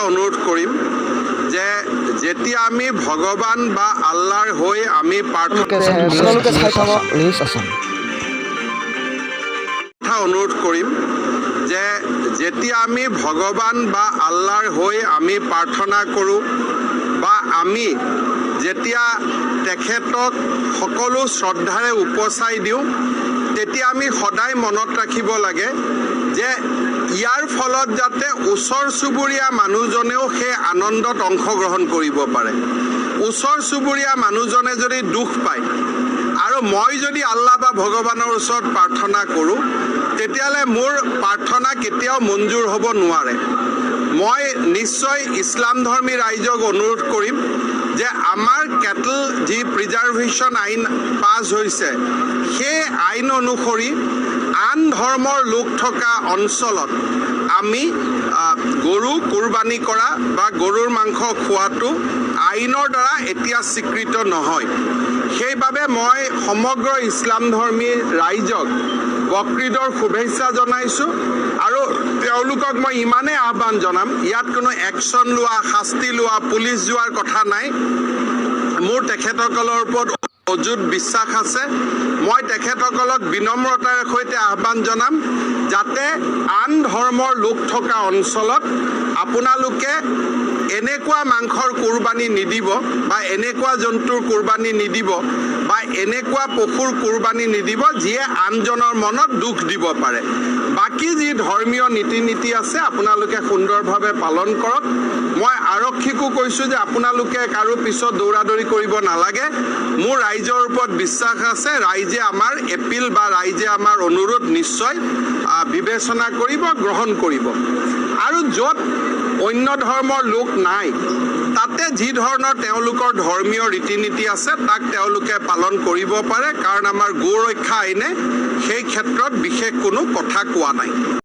অনুৰোধ কৰিম যে যেতিয়া আমি ভগৱান বা আল্লাহৰ হৈ আমি অনুৰোধ কৰিম যে যেতিয়া আমি ভগৱান বা আল্লাহৰ হৈ আমি প্ৰাৰ্থনা কৰোঁ বা আমি যেতিয়া তেখেতক সকলো শ্ৰদ্ধাৰে উপচাই দিওঁ তেতিয়া আমি সদায় মনত ৰাখিব লাগে যে ইয়াৰ ফলত যাতে ওচৰ চুবুৰীয়া মানুহজনেও সেই আনন্দত অংশগ্ৰহণ কৰিব পাৰে। ওচৰ চুবুৰীয়া মানুহজনে যদি দুখ পায় আৰু মই যদি আল্লাহ বা ভগৱানৰ ওচৰত প্ৰাৰ্থনা কৰোঁ তেতিয়াহ'লে মোৰ প্ৰাৰ্থনা কেতিয়াও মঞ্জুৰ হ'ব নোৱাৰে। মই নিশ্চয় ইছলাম ধৰ্মী ৰাইজক অনুৰোধ কৰিম যে আমাৰ কেটল যি প্ৰিজাৰ্ভেশ্যন আইন পাছ হৈছে সেই আইন অনুসৰি আন ধৰ্মৰ লোক থকা অঞ্চলত আমি গৰু কুৰবানী কৰা বা গৰুৰ মাংস খোৱাটো আইনৰ দ্বাৰা এতিয়া স্বীকৃত নহয়। সেইবাবে মই সমগ্ৰ ইছলাম ধৰ্মী ৰাইজক বকৰীদৰ শুভেচ্ছা জনাইছোঁ আৰু তেওঁলোকক মই ইমানেই আহ্বান জনাম ইয়াত কোনো একশ্যন লোৱা শাস্তি লোৱা পুলিচ যোৱাৰ কথা নাই। মোৰ তেখেতসকলৰ ওপৰত অযুত বিশ্বাস আছে। মই তেখেতসকলক বিনম্ৰতাৰ সৈতে আহ্বান জনাম যাতে আন ধৰ্মৰ লোক থকা অঞ্চলত আপোনালোকে এনেকুৱা মাংসৰ কুৰবানী নিদিব বা এনেকুৱা জন্তুৰ কুৰবানী নিদিব বা এনেকুৱা পশুৰ কুৰবানী নিদিব যিয়ে আনজনৰ মনত দুখ দিব পাৰে। বাকী যি ধৰ্মীয় নীতি নীতি আছে আপোনালোকে সুন্দৰভাৱে পালন কৰক। মই আৰক্ষীকো কৈছোঁ যে আপোনালোকে কাৰো পিছত দৌৰাদৌৰি কৰিব নালাগে। মোৰ ৰাইজৰ ওপৰত বিশ্বাস আছে, ৰাইজে আমাৰ এপিল বা ৰাইজে আমাৰ অনুৰোধ নিশ্চয় বিবেচনা কৰিব, গ্ৰহণ কৰিব। আৰু য'ত অন্য ধৰ্মৰ লোক নাই তাতে যি ধৰণৰ তেওঁলোকৰ ধৰ্মীয় ৰীতি নীতি আছে তাক তেওঁলোকে পালন কৰিব পাৰে, কাৰণ আমাৰ গো ৰক্ষা আইনে সেই ক্ষেত্ৰত বিশেষ কোনো কথা কোৱা নাই।